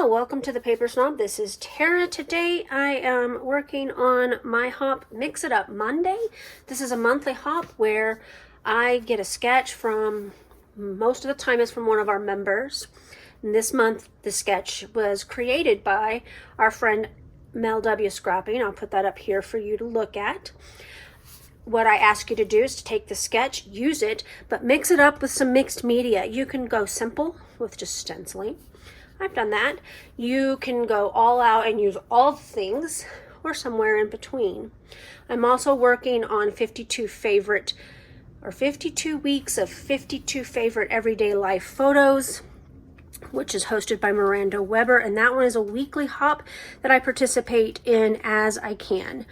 welcome to the Paper Snob. This is Tara. Today I am working on my hop Mix It Up Monday. This is a monthly hop where I get a sketch from, most of the time it's from one of our members. And this month the sketch was created by our friend Mel W. Scrapping. I'll put that up here for you to look at. What I ask you to do is to take the sketch, use it, but mix it up with some mixed media. You can go simple with just stenciling. I've done that. You can go all out and use all the things, or somewhere in between. I'm also working on 52 weeks of 52 favorite everyday life photos, which is hosted by Miranda Weber, and that one is a weekly hop that I participate in as I can.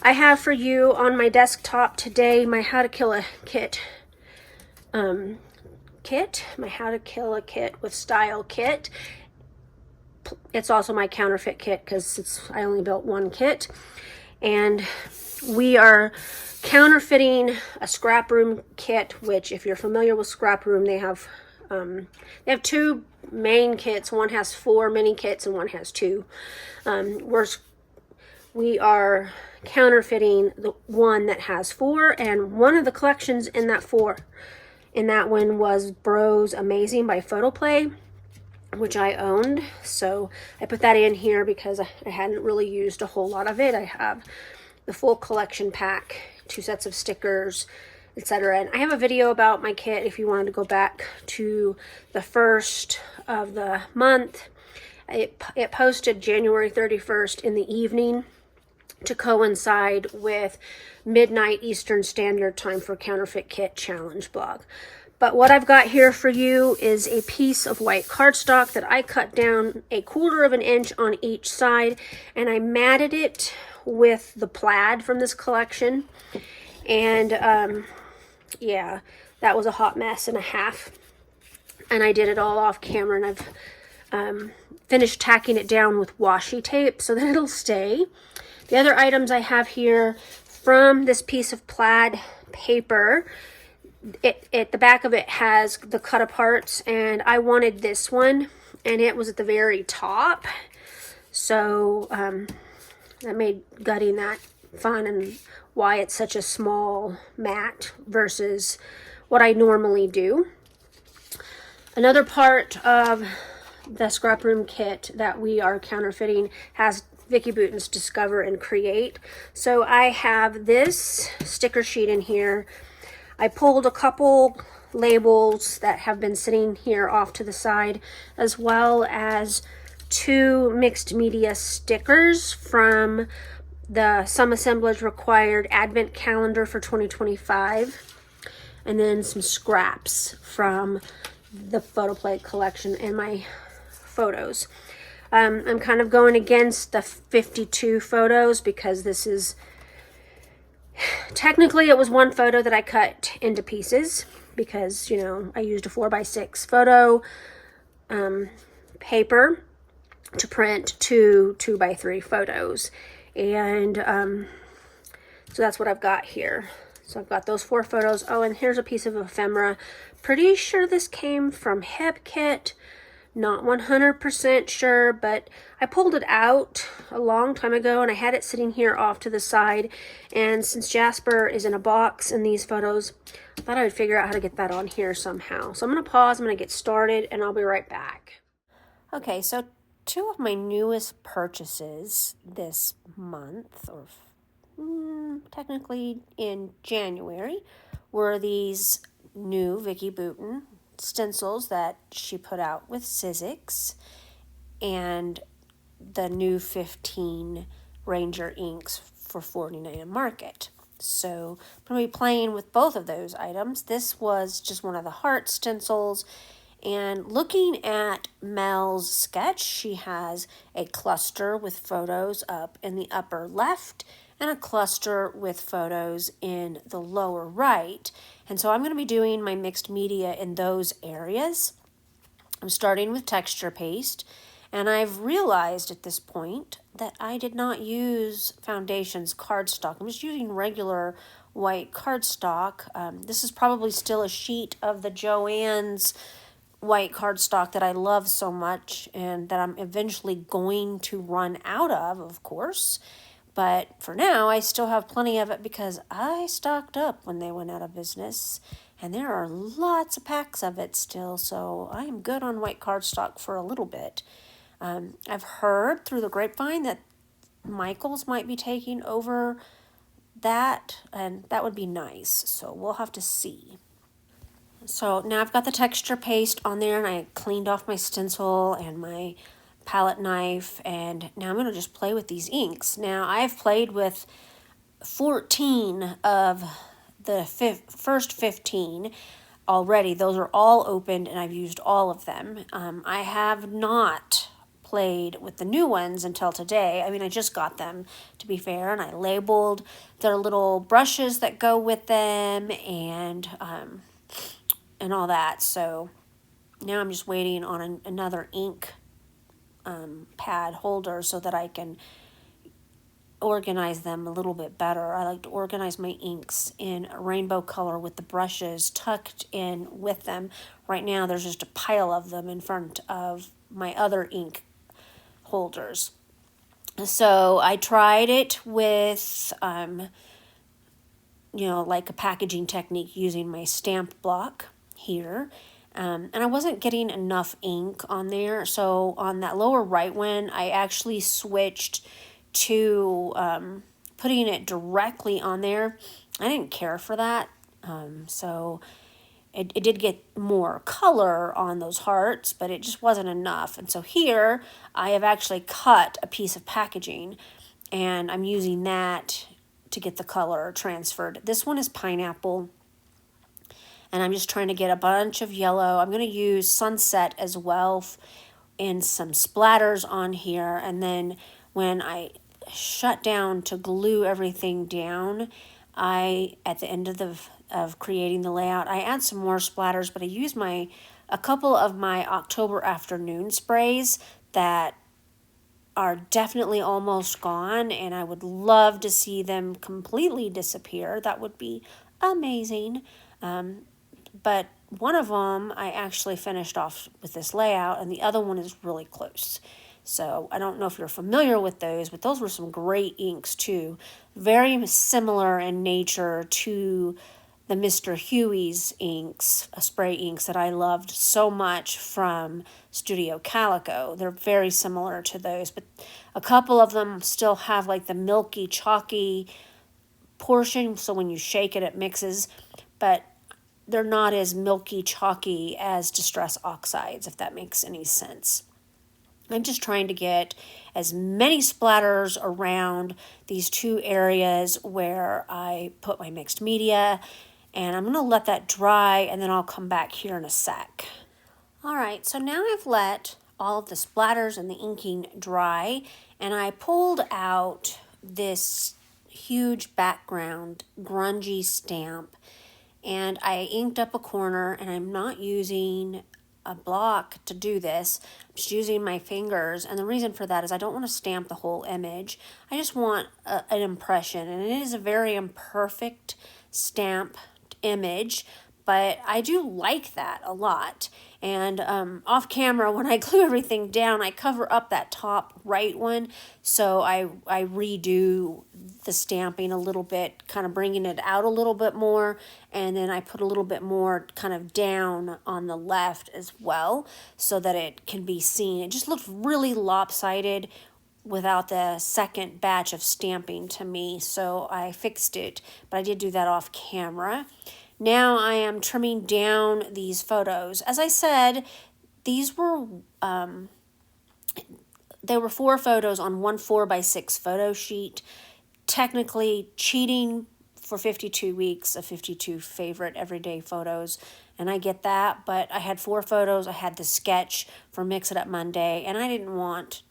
I have for you on my desktop today my How to Kill a Kit my How to Kill a Kit with Style kit. It's also my counterfeit kit because I only built one kit, and we are counterfeiting a scrap room kit, which if you're familiar with scrap room, they have two main kits. One has 4 mini kits and one has 2. We are counterfeiting the one that has 4, and one of the collections in that 4 in that one was Bros Amazing by Photoplay, which I owned. So I put that in here because I hadn't really used a whole lot of it. I have the full collection pack, 2 sets of stickers, etc. And I have a video about my kit if you wanted to go back to the first of the month. It posted January 31st in the evening to coincide with midnight Eastern Standard Time for Counterfeit Kit Challenge blog. But what I've got here for you is a piece of white cardstock that I cut down 1/4 of an inch on each side, and I matted it with the plaid from this collection. And yeah, that was a hot mess and a half, and I did it all off camera, and I've finished tacking it down with washi tape so that it'll stay. The other items I have here from this piece of plaid paper, the back of it has the cut aparts, and I wanted this one, and it was at the very top, so that made gutting that fun, and why it's such a small mat versus what I normally do. Another part of the scrap room kit that we are counterfeiting has Vicki Boutin's Discover and Create. So I have this sticker sheet in here. I pulled a couple labels that have been sitting here off to the side, as well as 2 mixed media stickers from the Some Assemblage Required Advent Calendar for 2025, and then some scraps from the Photoplay collection and my photos. I'm kind of going against the 52 photos because this is, technically it was one photo that I cut into pieces because, you know, I used a 4x6 photo paper to print 2 2x3 photos. And so that's what I've got here. So I've got those 4 photos. Oh, and here's a piece of ephemera. Pretty sure this came from HipKit. Not 100% sure, but I pulled it out a long time ago, and I had it sitting here off to the side. And since Jasper is in a box in these photos, I thought I would figure out how to get that on here somehow. So I'm going to pause, I'm going to get started, and I'll be right back. Okay, so 2 of my newest purchases this month, or technically in January, were these new Vicki Boutin stencils that she put out with Sizzix, and the new 15 Ranger inks for $49 at Market. So I'm going to be playing with both of those items. This was just one of the heart stencils, and looking at Mel's sketch, she has a cluster with photos up in the upper left and a cluster with photos in the lower right. And so I'm going to be doing my mixed media in those areas. I'm starting with texture paste, and I've realized at this point that I did not use Foundation's cardstock. I'm just using regular white cardstock. This is probably still a sheet of the Joann's white cardstock that I love so much and that I'm eventually going to run out of course. But for now, I still have plenty of it because I stocked up when they went out of business. And there are lots of packs of it still, so I am good on white cardstock for a little bit. I've heard through the grapevine that Michaels might be taking over that, and that would be nice. So we'll have to see. So now I've got the texture paste on there, and I cleaned off my stencil and my palette knife, and now I'm going to just play with these inks. Now I've played with 14 of the first 15 already. Those are all opened, and I've used all of them. I have not played with the new ones until today. I mean, I just got them, to be fair, and I labeled their little brushes that go with them and all that. So now I'm just waiting on another ink pad holder so that I can organize them a little bit better. I like to organize my inks in a rainbow color with the brushes tucked in with them. Right now there's just a pile of them in front of my other ink holders. So I tried it with like a packaging technique using my stamp block here. And I wasn't getting enough ink on there. So on that lower right one, I actually switched to putting it directly on there. I didn't care for that. So it did get more color on those hearts, but it just wasn't enough. And so here I have actually cut a piece of packaging and I'm using that to get the color transferred. This one is pineapple, and I'm just trying to get a bunch of yellow. I'm going to use sunset as well and some splatters on here. And then when I shut down to glue everything down, at the end of creating the layout, I add some more splatters, but I use a couple of my October afternoon sprays that are definitely almost gone, and I would love to see them completely disappear. That would be amazing. But one of them I actually finished off with this layout, and the other one is really close. So I don't know if you're familiar with those, but those were some great inks too. Very similar in nature to the Mr. Huey's inks, spray inks that I loved so much from Studio Calico. They're very similar to those, but a couple of them still have like the milky, chalky portion, so when you shake it, it mixes, but they're not as milky, chalky as Distress Oxides, if that makes any sense. I'm just trying to get as many splatters around these two areas where I put my mixed media, and I'm going to let that dry, and then I'll come back here in a sec. All right, so now I've let all of the splatters and the inking dry, and I pulled out this huge background grungy stamp, and I inked up a corner, and I'm not using a block to do this. I'm just using my fingers, and the reason for that is I don't want to stamp the whole image. I just want an impression, and it is a very imperfect stamp image, but I do like that a lot. And off camera, when I glue everything down, I cover up that top right one, so I redo the stamping a little bit, kind of bringing it out a little bit more, and then I put a little bit more kind of down on the left as well, so that it can be seen. It just looked really lopsided without the second batch of stamping to me, so I fixed it, but I did do that off camera. Now I am trimming down these photos. As I said, these were there were 4 photos on one 4x6 photo sheet. Technically cheating for 52 weeks of 52 favorite everyday photos, and I get that, but I had 4 photos. I had the sketch for Mix It Up Monday, and I didn't want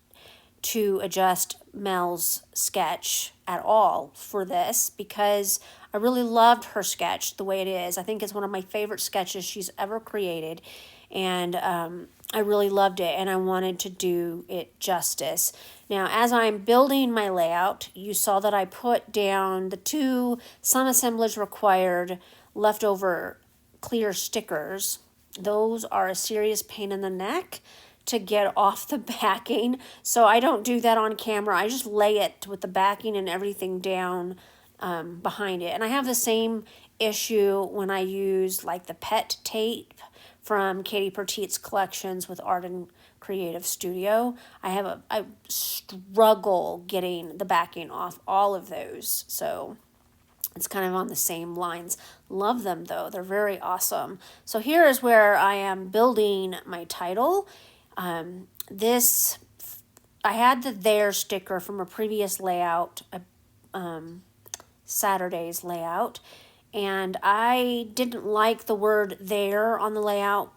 to adjust Mel's sketch at all for this because I really loved her sketch the way it is. I think it's one of my favorite sketches she's ever created, and I really loved it, and I wanted to do it justice. Now, as I'm building my layout, you saw that I put down the 2 some assemblage required leftover clear stickers those are a serious pain in the neck to get off the backing. So I don't do that on camera. I just lay it with the backing and everything down behind it. And I have the same issue when I use like the pet tape from Katie Pertitte's collections with Art and Creative Studio. I struggle getting the backing off all of those. So it's kind of on the same lines. Love them though. They're very awesome. So here is where I am building my title. This, I had the there sticker from a previous layout, Saturday's layout, and I didn't like the word there on the layout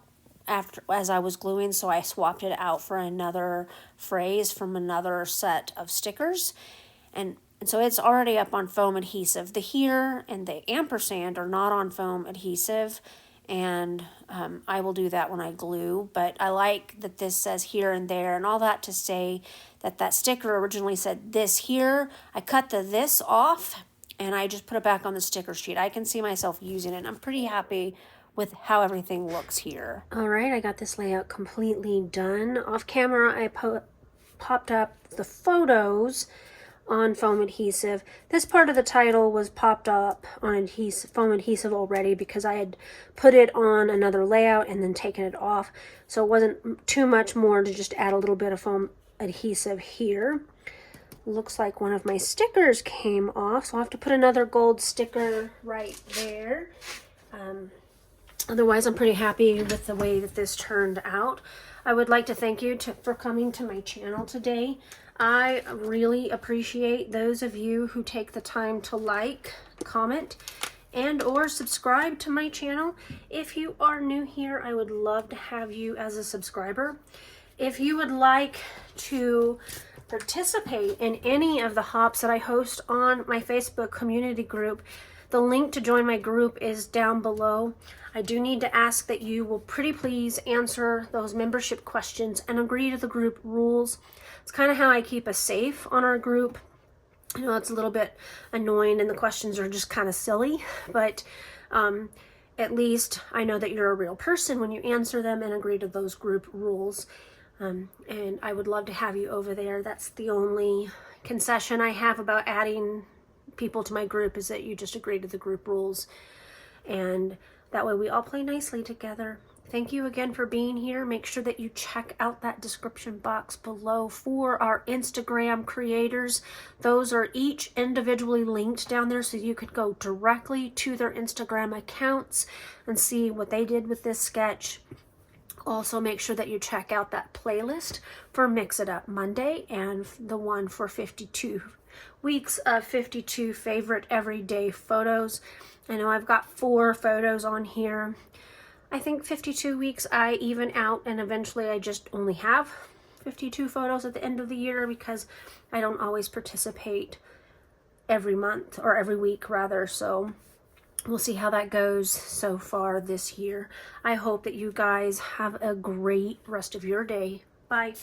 as I was gluing, so I swapped it out for another phrase from another set of stickers. And so it's already up on foam adhesive. The here and the ampersand are not on foam adhesive, and I will do that when I glue. But I like that this says here and there, and all that to say that that sticker originally said this here. I cut the this off, and I just put it back on the sticker sheet. I can see myself using it. I'm pretty happy with how everything looks here. All right, I got this layout completely done. Off camera, I popped up the photos on foam adhesive. This part of the title was popped up on foam adhesive already because I had put it on another layout and then taken it off. So it wasn't too much more to just add a little bit of foam adhesive here. Looks like one of my stickers came off, so I'll have to put another gold sticker right there. Otherwise, I'm pretty happy with the way that this turned out. I would like to thank you for coming to my channel today. I really appreciate those of you who take the time to like, comment, and or subscribe to my channel. If you are new here, I would love to have you as a subscriber. If you would like to participate in any of the hops that I host on my Facebook community group, the link to join my group is down below. I do need to ask that you will pretty please answer those membership questions and agree to the group rules. It's kind of how I keep us safe on our group. I know it's a little bit annoying and the questions are just kind of silly, but at least I know that you're a real person when you answer them and agree to those group rules. And I would love to have you over there. That's the only concession I have about adding people to my group, is that you just agree to the group rules. And that way we all play nicely together. Thank you again for being here. Make sure that you check out that description box below for our Instagram creators. Those are each individually linked down there, so you could go directly to their Instagram accounts and see what they did with this sketch. Also, make sure that you check out that playlist for Mix It Up Monday and the one for 52 weeks of 52 favorite everyday photos. I know I've got 4 photos on here. I think 52 weeks I even out, and eventually I just only have 52 photos at the end of the year because I don't always participate every month, or every week rather. So we'll see how that goes so far this year. I hope that you guys have a great rest of your day. Bye.